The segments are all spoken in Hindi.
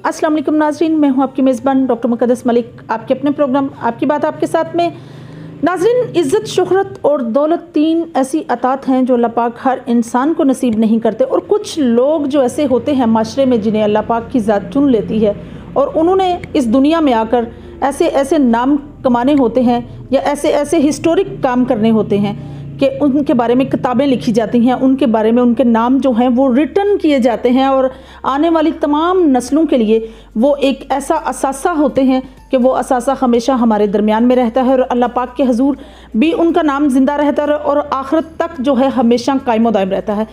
अस्सलाम वालेकुम नाज़रीन, मैं हूं आपकी मेज़बान डॉक्टर मुक़द्दस मलिक, आपके अपने प्रोग्राम आपकी बात आपके साथ में। नाज़रीन, इज़्ज़त, शोहरत और दौलत तीन ऐसी अतात हैं जो अल्लाह पाक हर इंसान को नसीब नहीं करते, और कुछ लोग जो ऐसे होते हैं माशरे में जिन्हें अल्लाह पाक की ज़ात चुन लेती है और उन्होंने इस दुनिया में आकर ऐसे ऐसे नाम कमाने होते हैं या ऐसे ऐसे हिस्टोरिक काम करने होते हैं कि उनके बारे में किताबें लिखी जाती हैं, उनके बारे में उनके नाम जो हैं वो रिटन किए जाते हैं और आने वाली तमाम नस्लों के लिए वो एक ऐसा असासा होते हैं कि वो असासा हमेशा हमारे दरमियान में रहता है और अल्लाह पाक के हजूर भी उनका नाम ज़िंदा रहता है और आखिरत तक जो है हमेशा कायम व दायम रहता है।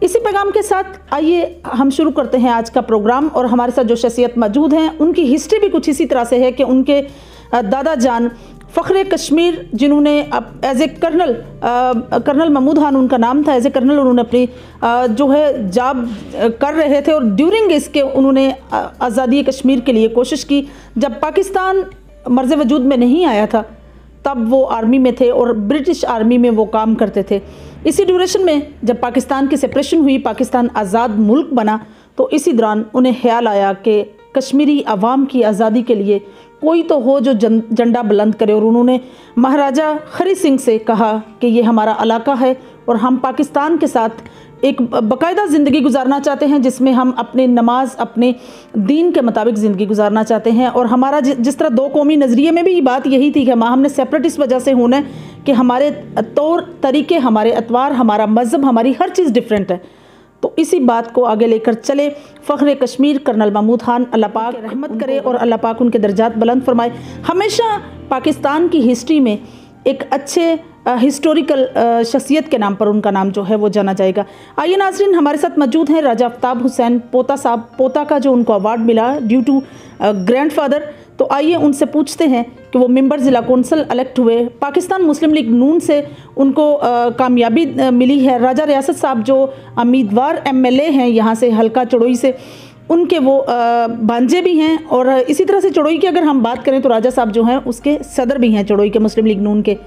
इसी पैगाम के साथ आइए हम शुरू करते हैं आज का प्रोग्राम। और हमारे साथ जो शख्सियत मौजूद हैं उनकी हिस्ट्री भी कुछ इसी तरह से है कि उनके दादा जान फ़ख्र कश्मीर, जिन्होंने अब as a colonel Mahmood Khan उनका नाम था, एज ए कर्नल उन्होंने अपनी जो है जॉब कर रहे थे और ड्यूरिंग इसके उन्होंने आज़ादी कश्मीर के लिए कोशिश की। जब पाकिस्तान मर्ज़ वजूद में नहीं आया था तब वो आर्मी में थे और ब्रिटिश आर्मी में वो काम करते थे। इसी ड्यूरेशन में जब पाकिस्तान की सेपरेशन हुई, पाकिस्तान आज़ाद मुल्क बना, तो इसी दौरान उन्हें ख्याल आया कि कश्मीरी अवाम की आज़ादी के लिए कोई तो हो जो झंडा बुलंद करे, और उन्होंने महाराजा हरी सिंह से कहा कि ये हमारा इलाका है और हम पाकिस्तान के साथ एक बाकायदा ज़िंदगी गुजारना चाहते हैं जिसमें हम अपने नमाज अपने दीन के मुताबिक ज़िंदगी गुजारना चाहते हैं। और हमारा जिस तरह दो कौमी नज़रिए में भी बात यही थी कि हमने सेपरेट इस वजह से होना है कि हमारे तौर तरीके, हमारे अतवार, हमारा मज़हब, हमारी हर चीज़ डिफरेंट है। तो इसी बात को आगे लेकर चले। फ़ख्र कश्मीर कर्नल महमूद खान, अल्लाह पाक रहमत करे और अल्लाह पाक उनके दर्जात बुलंद फरमाए, हमेशा पाकिस्तान की हिस्ट्री में एक अच्छे हिस्टोरिकल शख्सियत के नाम पर उनका नाम जो है वो जाना जाएगा। आइए नाज़रीन, हमारे साथ मौजूद हैं राजा आफ्ताब हुसैन पोता साहब, पोता का जो उनको अवार्ड मिला ड्यू टू ग्रैंडफादर। तो आइए उनसे पूछते हैं कि वो मेंबर ज़िला कौंसल इलेक्ट हुए, पाकिस्तान मुस्लिम लीग नून से उनको कामयाबी मिली है। राजा रियासत साहब जो उम्मीदवार MLA हैं यहाँ से हल्का चड़ोई से, उनके वो भांजे भी हैं। और इसी तरह से चड़ोई की अगर हम बात करें तो राजा साहब जो हैं उसके सदर भी हैं चड़ोई के मुस्लिम लीग नून के।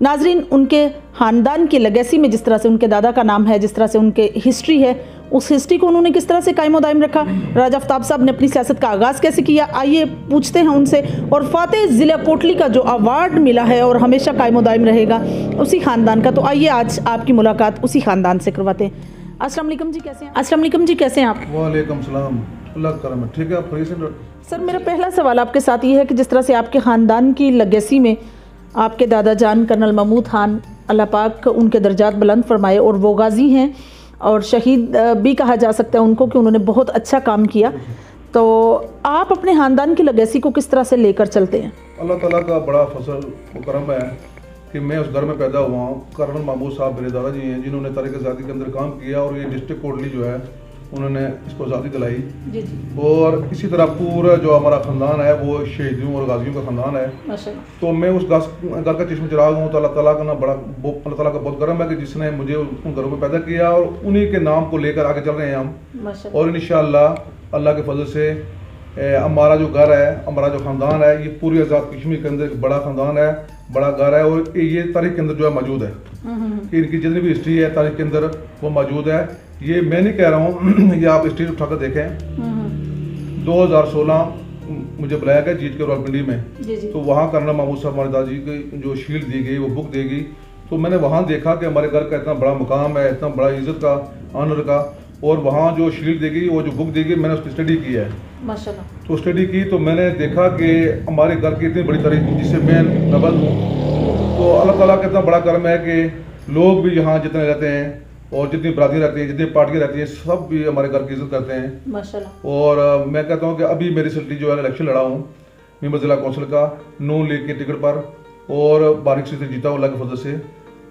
नाजरीन, उनके ख़ानदान की लेगेसी में जिस तरह से उनके दादा का नाम है, जिस तरह से उनके हिस्ट्री है, उस हिस्ट्री को उन्होंने किस तरह से कायम दायम रखा, राजा आफ्ताब साहब ने अपनी सियासत का आगाज़ कैसे किया, आइए पूछते हैं उनसे। और फ़ातेह ज़िला कोटली का जो अवार्ड मिला है और हमेशा कायम दायम रहेगा उसी ख़ानदान का, तो आइए आज आपकी मुलाकात उसी ख़ानदान से करवाते हैं। अस्सलाम वालेकुम जी, कैसे हैं? अस्सलाम वालेकुम जी, कैसे हैं आप? वालेकुम सलाम, अल्लाह करम, ठीक है आप? सर, मेरा पहला सवाल आपके साथ ये है कि जिस तरह से आपके ख़ानदान की लेगेसी में आपके दादा जान कर्नल महमूद खान, अल्लाह पाक उनके दर्जात बुलंद फरमाए, और वो गाजी हैं और शहीद भी कहा जा सकता है उनको कि उन्होंने बहुत अच्छा काम किया, तो आप अपने ख़ानदान की लेगेसी को किस तरह से लेकर चलते हैं? अल्लाह ताला का बड़ा फजल व करम है कि मैं उस घर में पैदा हुआ हूँ। कर्नल महमूद साहब मेरे दादाजी हैं जिन्होंने तारीख़ आज़ादी के अंदर काम किया और ये डिस्ट्रिक्ट कोटली जो है उन्होंने इसको आज़ादी दिलाई। जी जी। और इसी तरह पूरा जो हमारा ख़ानदान है वो शहीदों और गाजियों का ख़ानदान है। तो मैं उस घर का चश्म चिराग हूँ। तो अल्लाह ताला का ना अल्लाह ताला का बहुत करम है कि जिसने मुझे उन घरों में पैदा किया और उन्हीं के नाम को लेकर आगे चल रहे हैं हम। और इंशाअल्लाह अल्लाह के फजल से हमारा जो घर है, हमारा जो ख़ानदान है, ये पूरी आज़ाद कश्मीर के अंदर एक बड़ा ख़ानदान है, बड़ा घर है और ये तारीख के अंदर जो है मौजूद है। इनकी जितनी भी हिस्ट्री है तारीख के अंदर वो मौजूद है। ये मैं नहीं कह रहा हूँ, ये आप हिस्ट्री उठाकर देखें। 2016 मुझे बुलाया गया जीत के रावलपिंडी में, तो वहाँ कर्नल महमूद साहब हमारे दादाजी की जो शील्ड दी गई, वो बुक दी गई, तो मैंने वहाँ देखा कि हमारे घर का इतना बड़ा मुकाम है, इतना बड़ा इज़्ज़त का, ऑनर का, और वहाँ जो शील्ड दी गई, वो जो बुक दी गई, मैंने उसकी स्टडी की है माशाल्लाह। तो स्टडी की तो मैंने देखा कि हमारे घर की इतनी बड़ी तारीख जिससे मैं नबद हूँ। तो अल्लाह ताला का इतना बड़ा करम है कि लोग भी यहाँ जितने रहते हैं और जितनी बरादरी रहती है, जितनी पार्टियाँ रहती हैं, सब भी हमारे घर की इज्जत करते हैं माशाल्लाह। और मैं कहता हूँ कि अभी मेरी सिटी जो है इलेक्शन लड़ा हूँ मेंबर ज़िला कौंसिल का नून लीग के टिकट पर, और बारीक से जीता हूँ अल्लाह के फजल से।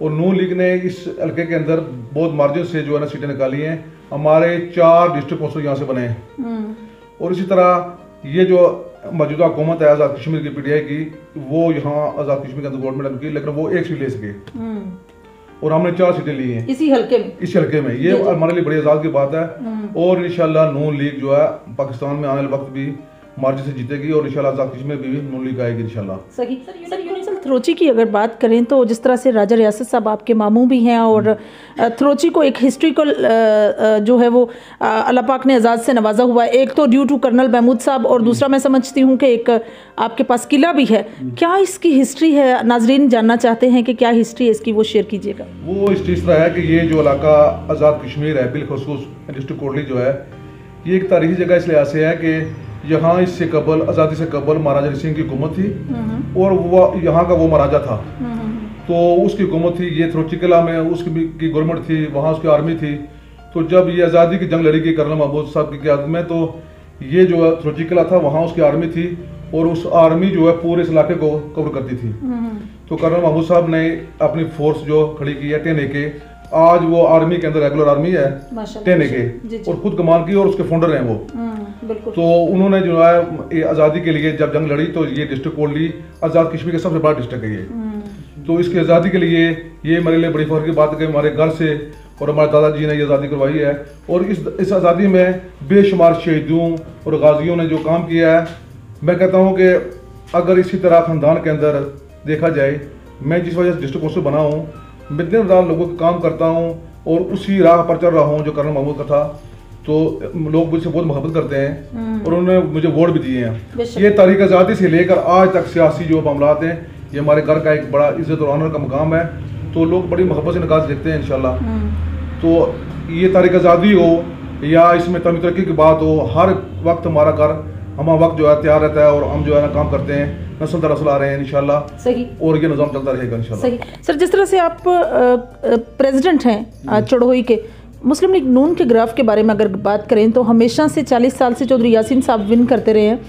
और नून लीग ने इस हल्के के अंदर बहुत मार्जिन से जो है ना सीटें निकाली हैं। हमारे 4 डिस्ट्रिक्ट कौंसिल यहाँ से बने हैं। और इसी तरह ये जो मौजूदा हुकूमत है आज़ाद कश्मीर की PTI की, वो यहाँ आज़ाद कश्मीर के अंदर गवर्नमेंट की, लेकिन वो 1 सीट ले सके और हमने 4 सीटें ली हैं इसी हल्के में। ये हमारे लिए बड़ी आज़ाद की बात है। और इंशाल्लाह नून लीग जो है पाकिस्तान में आने वाले वक्त भी मार्जिन से जीतेगी और इंशाल्लाह आज़ाद कश्मीर में भी नून लीग आएगी इंशाल्लाह। सही सर, थ्रोची की अगर बात करें तो जिस तरह से राजा रियासत साहब आपके मामू भी हैं और थ्रोची को एक हिस्ट्रिकल जो है वो अल्लाह पाक ने एजाज़ से नवाजा हुआ है, एक तो ड्यू टू कर्नल महमूद साहब और दूसरा मैं समझती हूँ कि एक आपके पास किला भी है। क्या इसकी हिस्ट्री है, नाजरीन जानना चाहते हैं कि क्या हिस्ट्री है इसकी, वो शेयर कीजिएगा। वो हिस्ट्री इस तरह है कि ये जो इलाका आज़ाद कश्मीर है, बिलखसूस डिस्ट्रिक्ट कोटली जो है, ये एक तारीखी जगह इस लिहाज से है कि यहाँ इससे कबल, आज़ादी से कबल महाराजा रणजीत सिंह की हुकूमत थी और वो यहाँ का वो महाराजा था, तो उसकी हुकूमत थी। ये थ्रोची किला में उसकी गवर्नमेंट थी, वहाँ उसकी आर्मी थी। तो जब ये आज़ादी की जंग लड़ी गई कर्नल महमूद साहब की क़यादत में, तो ये जो थ्रोची किला था वहाँ उसकी आर्मी थी और उस आर्मी जो है पूरे इस इलाके को कवर करती थी। तो कर्नल महमूद साहब ने अपनी फोर्स जो खड़ी की है 10AK, आज वो आर्मी के अंदर रेगुलर आर्मी है 10AK और खुद कमान की और उसके फाउंडर हैं वो। तो उन्होंने जो है आज़ादी के लिए जब जंग लड़ी तो ये डिस्ट्रिक्ट कोटली आज़ाद कश्मीर का सबसे बड़ा डिस्ट्रिक्ट है ये। तो इसकी आज़ादी के लिए ये मेरे लिए बड़ी फख्र की बात है कि हमारे घर से और हमारे दादाजी ने ये आज़ादी करवाई है और इस आज़ादी में बेशुमार शहीदों और गाजियों ने जो काम किया है, मैं कहता हूँ कि अगर इसी तरह ख़ानदान के अंदर देखा जाए, मैं जिस वजह से डिस्ट्रिक्ट काउंसिल बना हूँ, मैं दिन रात लोगों का काम करता हूँ और उसी राह पर चल रहा हूँ जो कर्नल महमूद का था, तो लोग मुझसे बहुत मोहब्बत करते हैं और उन्होंने मुझे वोट भी दिए हैं। ये तारीख आज़ादी से लेकर आज तक सियासी जो मामलात हैं, ये हमारे घर का एक बड़ा इज्जत और ऑनर का मकाम है, तो लोग बड़ी मोहब्बत से निकाह देखते हैं इंशाल्लाह। तो ये तारीख आज़ादी हो या इसमें तमी तरक्की की बात हो, हर वक्त हमारा घर वक्त जो है तैयार रहता है और हम जो है ना काम करते हैं, नस्ल दर नस्ल आ रहे हैं इंशाल्लाह। सही। और ये निज़ाम चलता रहेगा इंशाल्लाह। सही। सर, जिस तरह से आप प्रेसिडेंट हैं चढ़ोई के, मुस्लिम लीग नून के ग्राफ के बारे में अगर बात करें तो हमेशा से 40 साल से चौधरी यासीन साहब विन करते रहे हैं।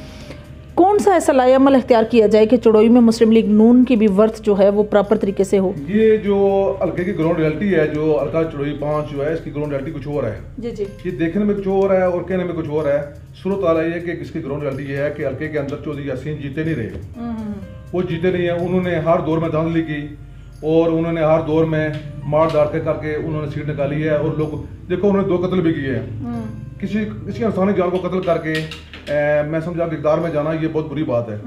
कौन सा ऐसा लायामल इख्तियार किया जाए कि चढ़ोई में मुस्लिम लीग नून की भी वर्थ जो है वो प्रॉपर तरीके से हो? ये जो हल्के की ग्राउंड रियलिटी है, जो हल्का चढ़ोई 5 जो है, इसकी ग्राउंड रियलिटी कुछ और है। जी जी। ये देखने में कुछ और है और कहने में कुछ और है। सूरत हाल ये कि इसकी ग्राउंड रियलिटी ये है कि हल्के के अंदर चौधरी यासीन जीते नहीं रहे, वो जीते नहीं है। उन्होंने हर दौर में धांधली की और उन्होंने हर दौर में मार दार करके उन्होंने सीट निकाली है और लोग देखो उन्होंने 2 कत्ल भी किए हैं। किसी इंसानी जान को कत्ल करके मैं समझा कि इक़्तिदार में जाना ये बहुत बुरी बात है।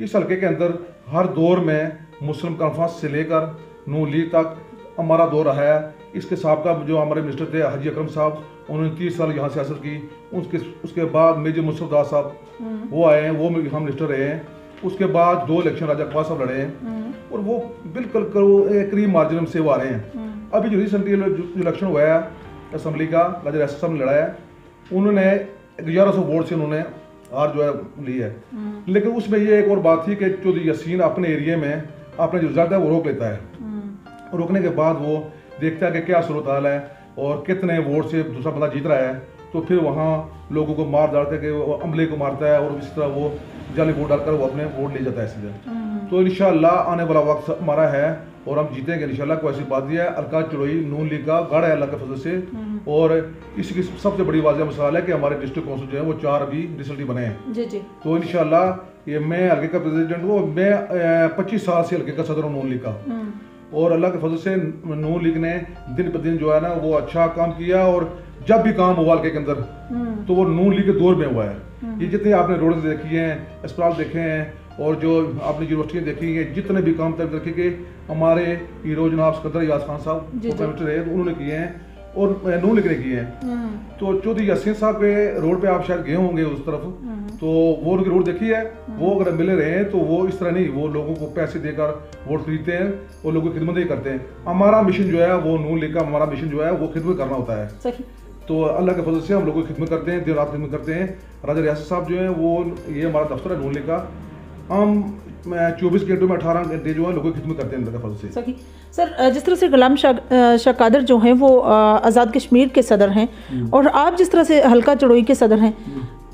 इस हल्के के अंदर हर दौर में मुस्लिम कॉन्फ्रेंस से लेकर नून लीग तक हमारा दौर रहा है। इसके साबका जो हमारे मिनिस्टर थे हाजी अकरम साहब, उन्होंने 30 साल यहाँ सियासत की। उसके बाद मेजर मुस्तफा दास साहब वो आए हैं, वो हम मिनिस्टर रहे हैं। उसके बाद 2 इलेक्शन राजा अकबर साहब लड़े हैं और वो बिल्कुल करीब मार्जिन से वो आ रहे हैं। अभी जो रिसेंटली इलेक्शन हुआ है असम्बली का, राजा रियासत साहब ने लड़ा है, उन्होंने 1100 वोट से उन्होंने हार जो है ली है। लेकिन उसमें ये एक और बात थी कि चौधरी यासीन अपने एरिया में अपने जो रिजल्ट है वो रोक लेता है। रोकने के बाद वो देखता है कि क्या सूरत हाल है और कितने वोट से दूसरा बंदा जीत रहा है, तो फिर वहाँ लोगों को मार डाल करके वो अमले को मारता है और इस तरह वो जाली वोट डालकर वो अपने वोट ले जाता है सीधे। तो इंशाल्लाह आने वाला वक्त हमारा है और हम जीतेंगे इंशाल्लाह। कोई ऐसी बात नहीं है। अलका चढ़ोई नून लीग का गढ़ है अल्लाह के फजल से, और इसकी सबसे बड़ी वाज़ेह मिसाल है कि हमारे डिस्ट्रिक्ट काउंसिल जो है वो 4 अभी रिसेंटली बने हैं। जी जी। तो इंशाल्लाह ये मैं हल्के का प्रेसिडेंट हूँ, मैं 25 साल से हल्के का सदर हूँ नून लीग का, और अल्लाह के फजल से नून लीग ने दिन ब दिन जो है ना वो अच्छा काम किया, और जब भी काम हुआ हल्के के अंदर तो वो नून लीग के दौर में हुआ है। ये जितने आपने रोड देखी हैं, अस्पताल देखे हैं और जो आपने यूनिवर्सिटियाँ देखी हैं, जितने भी काम तक रखे के हमारे हीरो जनाब सिकंदर यास खान साहब मिनिस्टर है उन्होंने किए हैं और नून लीग ने किए हैं। तो चौधरी यासीन साहब के रोड पे आप शायद गए होंगे उस तरफ, तो वो उनकी रोड देखी है। वो अगर मिले रहे हैं तो वो इस तरह नहीं, वो लोगों को पैसे देकर वोट खरीदते हैं और लोगों की खिदमत नहीं करते हैं। हमारा मिशन जो है वो नून लीग का हमारा मिशन जो है वो खिदमत करना होता है। तो अल्लाह के फजल से हम लोगों की खिदमत करते हैं, दिन रात खिदमत करते हैं। राजा रियासत साहब जो है वो ये हमारा दफ्तर है नून लीग का, हम 24 घंटों में 18 घंटे जो है लोगों की खिदमत करते हैं अल्लाह के फजल से। सर, जिस तरह से गुलाम शाह कादर जो हैं वो आज़ाद कश्मीर के सदर हैं और आप जिस तरह से हल्का चढ़ोई के सदर हैं,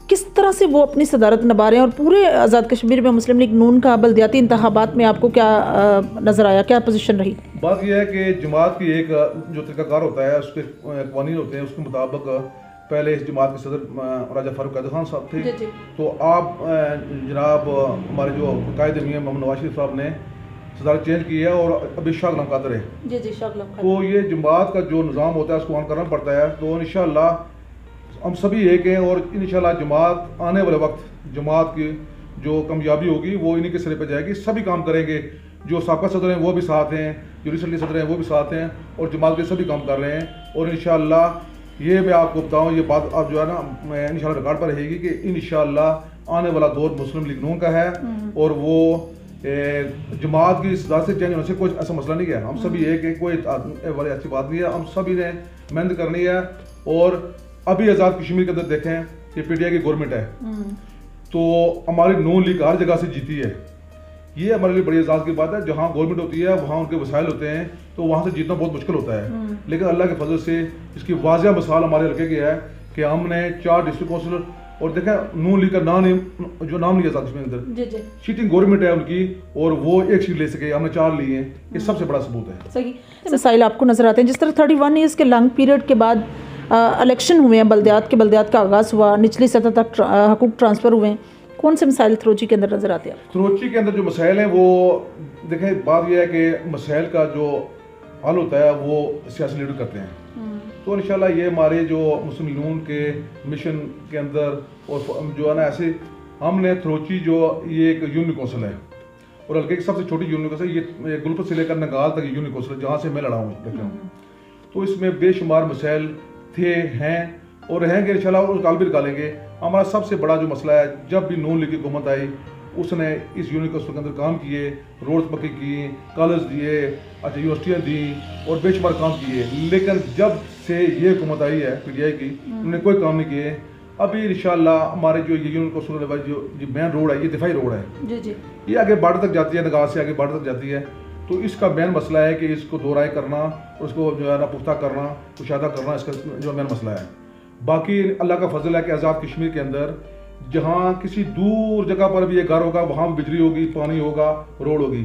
किस तरह से वो अपनी सदारत निभा रहे हैं और पूरे आज़ाद कश्मीर में मुस्लिम लीग नून का बल्दियाती इंतखाबात में आपको क्या नज़र आया, क्या पोजीशन रही? बात यह है कि जमात की एक जो तरीकाकार होता है, उसके कवानीन होते हैं, उसके मुताबिक पहले इस जमात के सदर राजा फारूक कैदर खान साहब थे। तो आप जनाब हमारे जो कायद मियां मोहम्मद नवाज शरीफ साहब ने सदारत चेंज की है और अभी शाह गुलाम कादर है। जी जी, शाह गुलाम कादर। तो ये जमात का जो निज़ाम होता है उसको ऑन करना पड़ता है। तो इंशाअल्लाह हम सभी एक हैं और इंशाअल्लाह जमात आने वाले वक्त जमात की जो कामयाबी होगी वो इन्हीं के सिरे पे जाएगी। सभी काम करेंगे, जो साबका सदर हैं वो भी साथ हैं, जो रिसेंटली सदर हैं वो भी साथ हैं, और जमात के सभी काम कर रहे हैं। और इंशाअल्लाह ये मैं आपको बताऊँ, ये बात अब जो है ना मैं इंशाअल्लाह रिकॉर्ड पर रहेगी कि इंशाअल्लाह आने वाला दौर मुस्लिम लीग नून का है, और वो जमात की सदारत से चेंज होने से कोई ऐसा मसला नहीं है। हम सभी एक है, कोई वाली अच्छी बात नहीं है, हम सभी ने मेहनत करनी है। और अभी आज़ाद कश्मीर के अंदर देखें कि पीटीआई की गवर्नमेंट है, तो हमारी नून लीग हर जगह से जीती है। ये हमारे लिए बड़ी एजाज़ की बात है। जहाँ गवर्नमेंट होती है वहाँ उनके वसाइल होते हैं, तो वहाँ से जीतना बहुत मुश्किल होता है। लेकिन अल्लाह के फजल से इसकी वाज़िया मिसाल हमारे हल्के की है कि हमने 4 डिस्ट्रिक्ट काउंसिलर, और देखें नून लीग का नाम नहीं है आज़ाद कश्मीर के अंदर, सीटिंग गवर्नमेंट है उनकी, और वो एक सीट ले सके, हमने 4 लिए हैं। ये सबसे बड़ा सबूत है। सही मसाइल आपको नजर आते हैं, जिस तरह 31 ईयर्स के लॉन्ग पीरियड के बाद इलेक्शन हुए हैं, बल्दियात का आगाज़ हुआ, निचली सतह तक हकूक ट्रांसफ़र हुए हैं, कौन से मसाइल थ्रोची के अंदर नजर आते हैं? थ्रोची के अंदर जो मसाइल हैं वो देखें, बात यह है कि मसाइल का जो हल होता है वो सियासी लीडर करते हैं। तो इंशाल्लाह ये हमारे जो मुस्लिम लीग नून के मिशन के अंदर, और जो है ना ऐसे हमने थ्रोची जो ये एक यूनियन कौंसिल है, और हल्के की सबसे छोटी यूनियन कौंसिल, ये गुलफत से लेकर नगाल तक यूनियन कौंसिल जहाँ से मैं लड़ा हूँ। तो इसमें बेशुमार मसाइल थे, हैं और रहेंगे इंशाल्लाह, और काल भी निकालेंगे। हमारा सबसे बड़ा जो मसला है, जब भी नून लीग की हुकूमत आई उसने इस यूनियन कौंसिल के अंदर काम किए, रोड्स पक्के किए, कॉलेज दिए, अच्छा यूनिवर्सिटियाँ दी, और बेशुमार काम किए। लेकिन जब से ये हुकूमत आई है पीटीआई की, उन्होंने कोई काम नहीं किए। अभी इंशाल्लाह हमारे जो यूनियन कौंसिल जो मेन रोड है, ये दिफाई रोड है जी। ये आगे बॉर्डर तक जाती है, नगार से आगे बॉर्डर तक जाती है। तो इसका मेन मसला है कि इसको दोहराई करना, उसको जो है ना पुख्ता करना, कुशादा करना, इसका जो मेन मसला है। बाकी अल्लाह का फजल है कि आज़ाद कश्मीर के अंदर जहाँ किसी दूर जगह पर भी एक घर होगा, वहाँ बिजली होगी, पानी होगा, रोड होगी,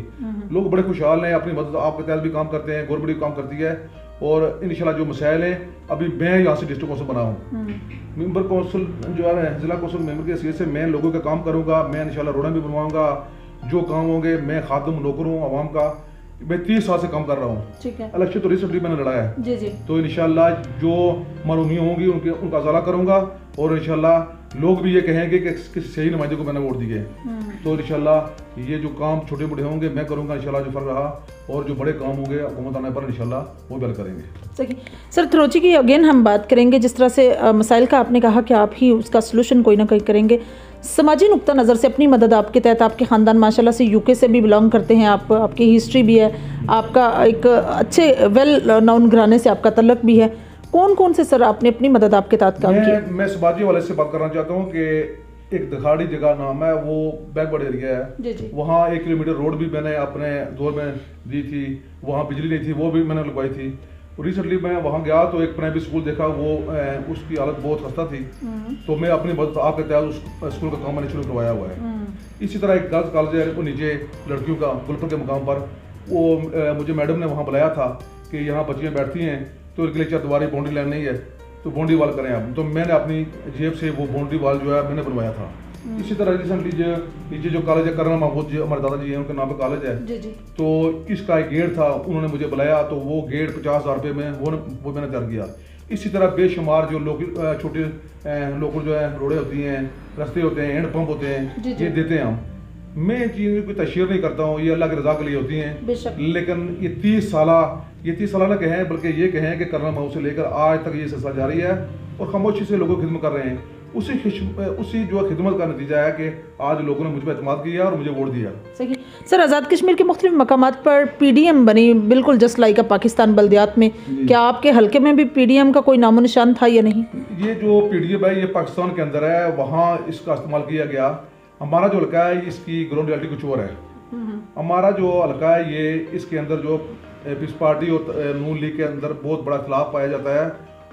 लोग बड़े खुशहाल हैं, अपनी मदद आपके तहत भी काम करते हैं, गवर्नमेंट भी काम करती है। और इंशाल्लाह जो मसाइल हैं, अभी मैं यहाँ से डिस्ट्रिक्ट कौंसिल बना हूँ, मेंबर कौंसिल जो है जिला कौंसिल मेंबर की हैसियत से मैं लोगों का काम करूँगा। मैं इंशाल्लाह रोडें भी बनवाऊँगा, जो काम होंगे। मैं खादम नौकर हूँ आवाम का, मैं 30 साल से काम कर रहा हूँ। ठीक है, इलेक्शन तो रिसेंटली मैंने लड़ा है जी। तो इंशाल्लाह जो मरूमियाँ होंगी उनका अजाला करूँगा, और इंशाल्लाह लोग भी ये कहेंगे कि किसी सही नुमाइंदे को मैंने वोट दिए। तो इंशाल्लाह ये जो काम छोटे बड़े होंगे मैं करूँगा इंशाल्लाह, जो फर्क रहा, और जो बड़े काम होंगे हुकूमत आने पर इंशाल्लाह वो भी करेंगे। सही सर, थ्रोची की अगेन हम बात करेंगे, जिस तरह से मसाइल का आपने कहा कि आप ही उसका सलूशन कोई ना कोई करेंगे। समाजी नुक्ता नज़र से अपनी मदद आपके तहत, आपके ख़ानदान माशाल्लाह से यूके से भी बिलोंग करते हैं आप, आपकी हिस्ट्री भी है, आपका एक अच्छे वेल नोन घराने से आपका तल्लक भी है। कौन कौन से सर आपने अपनी मदद आपके तहत काम किया? मैं समाजी वाले से बात करना चाहता हूँ कि एक दखाड़ी जगह नाम है, वो बैकवर्ड एरिया है, वहाँ 1 किलोमीटर रोड भी मैंने अपने दौर में दी थी, वहाँ बिजली नहीं थी, वो भी मैंने लगवाई थी। रिसेंटली मैं वहाँ गया तो एक प्राइमरी स्कूल देखा, वो उसकी हालत बहुत खस्ता थी, तो मैं अपनी मदद आपके तहत उस स्कूल का काम मैंने शुरू करवाया हुआ है। इसी तरह एक गर्ल्स कॉलेज है वो नीचे लड़कियों का गुलपुर के मुकाम पर, वो मुझे मैडम ने वहाँ बुलाया था कि यहाँ बच्चियाँ बैठती हैं तो उनके लिए चरदीवारी बाउंड्री लाइन नहीं है, तो बाउंड्री वाल करें आप। तो मैंने अपनी जेब से वो बाउंड्री वाल जो है मैंने बनवाया था। इसी तरह रिसेंटली नीचे जो कॉलेज है कर्नल महमूद जी, हमारे दादाजी हैं, उनके नाम पे कॉलेज है जी। तो इसका एक गेट था, उन्होंने मुझे बुलाया, तो वो गेट 50,000 रुपये में वो मैंने तैयार किया। इसी तरह बेशुमार जो लोग छोटे लोकल जो है रोडें होती हैं, रास्ते होते हैं, हैंड पंप होते हैं, ये देते हैं हम। मैं इन चीज़ों की तशहीर नहीं करता हूँ, ये अल्लाह की रज़ा के लिए होती हैं। लेकिन ये 30 साल ना कहें, बल्कि ये कहें कि कर्नल महमूद से लेकर आज तक ये सिलसिला जारी है, और खामोशी से लोगों की खिदमत कर रहे हैं। उसी जो खिदमत का नतीजा है कि आज लोगों ने मुझ पर एतमाद किया और मुझे वोट दिया। सही सर, आज़ाद कश्मीर के मुख्तलिफ मकामात पर PDM बनी, बिल्कुल जस्ट लाइक पाकिस्तान बल्दियात में, क्या आपके हल्के में भी PDM का कोई नामो निशान था या नहीं? ये जो PDM है ये पाकिस्तान के अंदर है, वहाँ इसका इस्तेमाल किया गया। हमारा जो हल्का है इसकी ग्राउंड रियलिटी कुछ और है। हमारा जो हल्का है ये इसके अंदर जो पीस पार्टी और नून लीग के अंदर बहुत बड़ा खिलाफ पाया जाता है,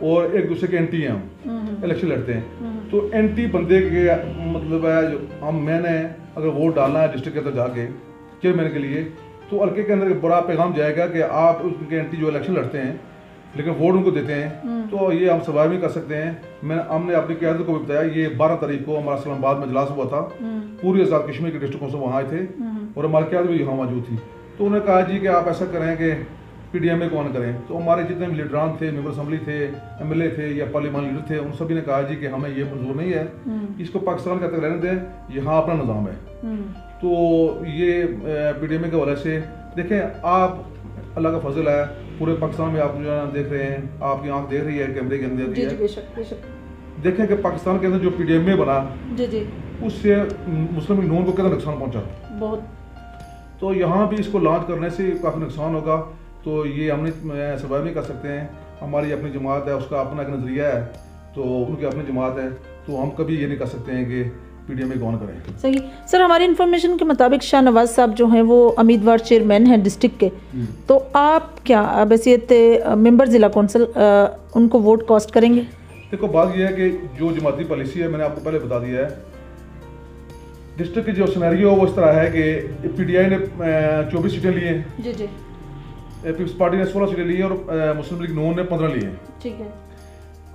और एक दूसरे के एंटी हैं, हम इलेक्शन लड़ते हैं। तो एंटी बंदे के मतलब है जो मैंने अगर वोट डालना है डिस्ट्रिक्ट के अंदर जाके चेयरमैन के लिए, तो हल्के के अंदर बड़ा पैगाम जाएगा कि आप उनके एंटी जो इलेक्शन लड़ते हैं लेकिन वोट उनको देते हैं, तो ये हम सर्वाइव नहीं कर सकते हैं। हमने अपनी क़यादत को भी बताया, ये 12 तारीख को हमारा इस्लामाबाद में इजलास हुआ था, पूरी आज़ाद कश्मीर के डिस्ट्रिक्ट कौंसिल वहाँ आए थे, और हमारी क़यादत भी यहाँ मौजूद थी। तो उन्होंने कहा जी कि आप ऐसा करें कि PDMA को ऑन करें। तो हमारे जितने भी लीडरान थे, मेंबर असम्बली थे, MLA थे या पार्लियामान लीडर थे, उन सभी ने कहा जी कि हमें ये मंजूर नहीं है, इसको पाकिस्तान का तक रहने दें, यहाँ अपना निज़ाम है। तो ये PDMA के हवाले से देखें, आप अल्लाह का फजल है, पूरे पाकिस्तान में आप जो है देख रहे हैं, आपकी आंख देख रही है कैमरे के अंदर। जी बेशक बेशक। देखें कि पाकिस्तान के अंदर जो PDMA बना जी उससे मुस्लिम लीग नून को कितना नुकसान पहुंचा बहुत। तो यहाँ भी इसको लॉन्च करने से काफ़ी नुकसान होगा। तो ये हमने सर्वाइव नहीं कर सकते हैं। हमारी अपनी जमात है, उसका अपना एक नज़रिया है, तो उनकी अपनी जमात है, तो हम कभी ये नहीं कर सकते हैं कि PDMA को ऑन करें। सही सर, हमारी इन्फॉर्मेशन के मुताबिक शाहनवाज साहब जो हैं वो उम्मीदवार चेयरमैन हैं डिस्ट्रिक्ट के, तो आप क्या बैसियत मेंबर ज़िला कौंसिल उनको वोट कास्ट करेंगे? देखो, बात यह है कि जो जमाती पॉलिसी है, मैंने आपको पहले बता दिया है, डिस्ट्रिक्ट की जो सिनेरियो वो इस तरह है कि PTI ने 24 सीटें ली हैं, जी जी, पीपल्स पार्टी ने 16 सीटें ली हैं और मुस्लिम लीग नून ने 15 ली हैं। ठीक है।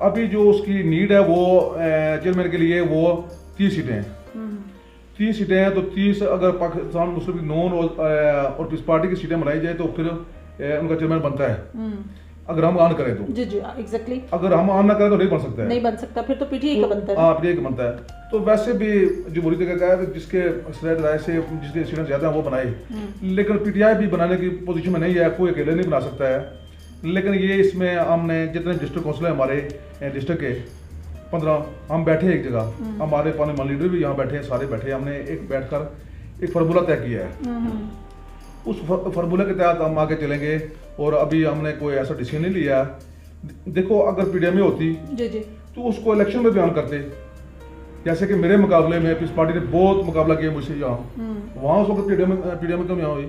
अभी जो उसकी नीड है वो चेयरमैन के लिए वो 30 सीटें हैं। 30 सीटें हैं, तो 30 अगर पाकिस्तान मुस्लिम लीग नून और पीपल्स पार्टी की सीटें बनाई जाए तो फिर उनका चेयरमैन बनता है, अगर हम ऑन करें तो। जी जी एग्जैक्टली। अगर हम ऑन ना करें तो नहीं बन सकता है, नहीं बन सकता, फिर तो PTI का बनता है। हाँ, PTI का बनता है। तो वैसे भी जमहूरी तरीका का है, जिसके अक्सरियत राय से जिसके सीटें ज़्यादा हैं वो बनाए, लेकिन PTI भी बनाने की पोजीशन में नहीं है, कोई अकेले नहीं बना सकता है। लेकिन ये इसमें हमने जितने डिस्ट्रिक्ट कौंसिल है हमारे डिस्ट्रिक्ट के 15, हम बैठे एक जगह, हमारे पार्लियामान लीडर भी यहाँ बैठे हैं, सारे बैठे, हमने एक बैठकर एक फार्मूला तय किया है। उस फार्मूले के तहत हम आगे चलेंगे और अभी हमने कोई ऐसा डिसीजन नहीं लिया। देखो, अगर PDMA होती जी जी तो उसको इलेक्शन में बयान करते, जैसे कि मेरे मुकाबले में पीपल्स पार्टी ने बहुत मुकाबला किया मुझसे यहाँ, वहाँ उस वक्त PDMA क्यों यहाँ हुई?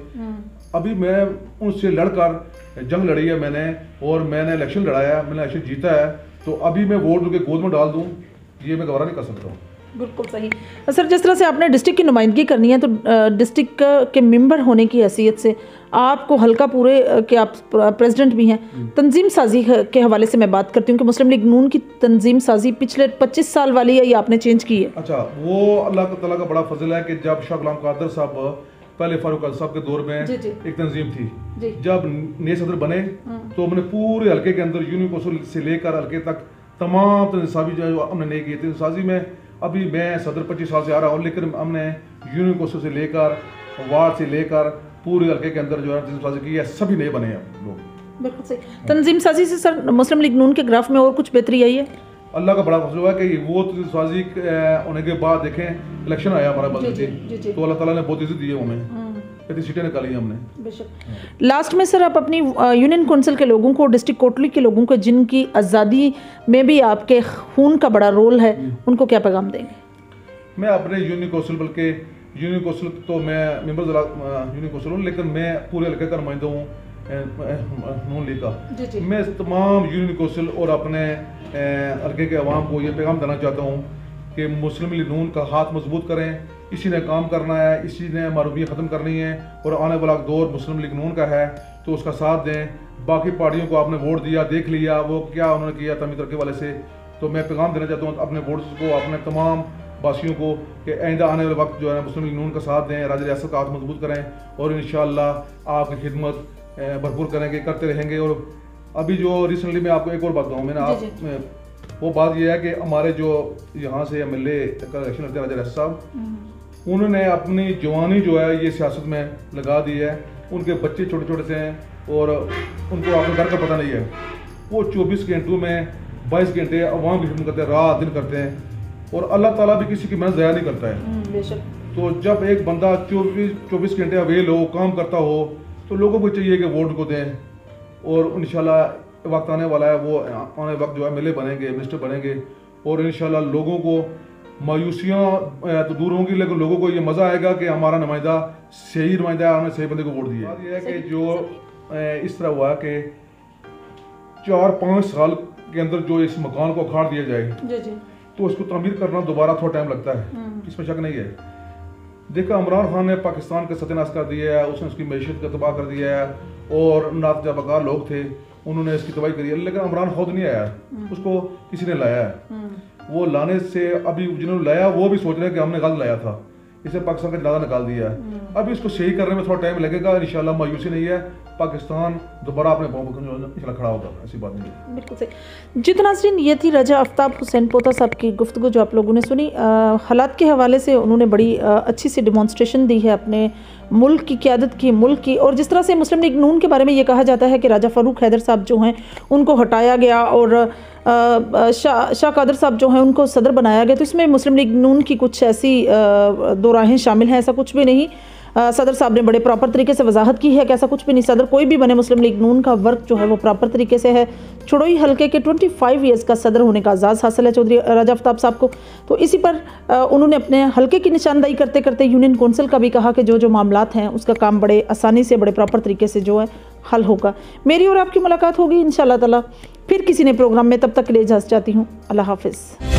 अभी मैं उनसे लड़कर जंग लड़ी है मैंने, और मैंने इलेक्शन लड़ाया, मैंने इलेक्शन जीता है, तो अभी मैं वोट उनके गोद में डाल दूँ, ये मैं गवारा नहीं कर सकता हूँ। बिल्कुल सही। सर, जिस तरह से आपने डिस्ट्रिक्ट की नुमाइंदगी करनी है, तो डिस्ट्रिक्ट के मेंबर होने की हैसियत से आपको हल्का पूरे के आप प्रेसिडेंट भी हैं, तंजीम साजी के हवाले से मैं बात करती हूँ कि मुस्लिम लीग नून की तंजीम साजी पिछले 25 साल वाली है, ये आपने चेंज की है? अच्छा, वो अल्लाह ताला का बड़ा फजल है कि जब शाह गुलाम कादर साहब पहले फारूक साहब के दौर में एक तंजीम थी, जब नए सदर बने तो हमने पूरे हल्के के अंदर यूनियन कौंसिल से लेकर हल्के तक तमाम तंजीम जो हमने नहीं की थी। साजी में अभी मैं सदर 25 साल से आ रहा हूँ, लेकिन हमने यूनियन कौंसिल से लेकर वार्ड से लेकर पूरे हल्के के अंदर जो है तंजीम साजी की है, सभी नए बने हैं लोग। बिल्कुल सही। तंजीम साजी से सर मुस्लिम लीग नून के ग्राफ में और कुछ बेहतरी आई है? अल्लाह का बड़ा फजल है कि वो तंजीम साजी होने के बाद देखें इलेक्शन आया हमारा बल्कि, तो अल्लाह ताला ने बहुत इज्जत दी है हमें, इतनी सीटें निकाली हमने। बेशक। लास्ट में सर, आप अपनी यूनियन कौंसिल के लोगों को, डिस्ट्रिक्ट कोटली के लोगों को, जिनकी आज़ादी में भी आपके खून का बड़ा रोल है, उनको क्या पैगाम देंगे? मैं अपने यूनियन कौंसिल, बल्कि यूनियन कौंसिल तो मैं मेंबर यूनियन कौंसिल हूँ, लेकिन मैं पूरे हल्के का नुमाइंदा हूँ नून लीग का। मैं तमाम यूनियन कौंसिल और अपने हल्के के अवाम को ये पैगाम देना चाहता हूँ कि मुस्लिम लीग नून का हाथ मजबूत करें, इसी ने काम करना है, इसी ने मरूबियत ख़त्म करनी है, और आने वाला दौर मुस्लिम लीग नून का है, तो उसका साथ दें। बाकी पार्टियों को आपने वोट दिया, देख लिया वो क्या उन्होंने किया तमीज़ तरक्की वाले से, तो मैं पैगाम देना चाहता हूँ अपने वोट्स को, अपने तमाम वासियों को कि आइंदा आने वाले वक्त जो है मुस्लिम लीग नून का साथ दें, राज्य रियासत का हाथ मजबूत करें, और इंशाअल्लाह आपकी खिदमत भरपूर करेंगे, करते रहेंगे। और अभी जो रिसेंटली मैं आपको एक और बात बताऊँ, मैंने वो बात यह है कि हमारे जो यहाँ से MLA का इलेक्शन लड़ते हैं राजा रियासत साहब, उन्होंने अपनी जवानी जो है ये सियासत में लगा दी है। उनके बच्चे छोटे छोटे से हैं और उनको अपने घर का पता नहीं है। वो 24 घंटों में 22 घंटे अवाम की खिदमत करते हैं, रात दिन करते हैं, और अल्लाह ताला भी किसी की मेहनत ज़ाया नहीं करता है। बेशक। तो जब एक बंदा 24 घंटे अवेल हो, काम करता हो, तो लोगों को चाहिए कि वोट को दें, और इंशाल्लाह वक्त आने वाला है, वो आने वक्त जो है MLA बनेंगे, मिनिस्टर बनेंगे, और इंशाल्लाह लोगों को मायूसियाँ तो दूर होंगी, लेकिन लोगों को ये मज़ा आएगा कि हमारा नुमाइंदा सही नुमाइंदा है, हमने सही बंदे को वोट दिया। बात यह है कि जो इस तरह हुआ कि 4-5 साल के अंदर जो इस मकान को उखाड़ दिया जाए तो उसको तमीर करना दोबारा थोड़ा टाइम लगता है, इसमें शक नहीं है। देखा, इमरान खान ने पाकिस्तान का सत्यानाश कर दिया है, उसने उसकी मैशत का तबाह कर दिया है, और नातजबकार लोग थे उन्होंने इसकी तबाही करी है, लेकिन इमरान खुद नहीं आया, उसको किसी ने लाया है। वो लाने से अभी जिन्होंने लाया वो भी सोच रहे हैं कि हमने गलत लाया था, इसे पाकिस्तान का जनाजा निकाल दिया है। अब इसको सही करने में थोड़ा टाइम लगेगा, इंशाल्लाह मायूसी नहीं है, पाकिस्तान दोबारा अपने पाँव पर जो खड़ा होगा, ऐसी बात नहीं है। बिल्कुल सही। जी तो नाज़रीन, ये थी रजा आफ्ताब हुसैन पोता साहब की गुफ्तगू जो आप लोगों ने सुनी। हालात के हवाले से उन्होंने बड़ी अच्छी सी डेमोन्स्ट्रेशन दी है अपने मुल्क की क़यादत की, मुल्क की। और जिस तरह से मुस्लिम लीग नून के बारे में ये कहा जाता है कि राजा फ़ारूक हैदर साहब जो हैं उनको हटाया गया और शाह कादर साहब जो हैं उनको सदर बनाया गया, तो इसमें मुस्लिम लीग नून की कुछ ऐसी दो राहें शामिल हैं, ऐसा कुछ भी नहीं। सदर साहब ने बड़े प्रॉपर तरीके से वजाहत की है कि ऐसा कुछ भी नहीं। सदर कोई भी बने, मुस्लिम लीग नून का वर्क जो है वो प्रॉपर तरीके से है। छुड़ोई हल्के के 25 ईयर्स का सदर होने का एजाज़ हासिल है चौधरी राजा आफ्ताब साहब को। तो इसी पर उन्होंने अपने हल्के की निशानदाही करते करते यूनियन कौंसिल का भी कहा कि जो जो मामलात हैं उसका काम बड़े आसानी से, बड़े प्रॉपर तरीके से जो है हल होगा। मेरी और आपकी मुलाकात होगी इंशाअल्लाह ताला फिर किसी नए प्रोग्राम में। तब तक के लिए इजाज़त चाहती हूँ। अल्लाह हाफिज़।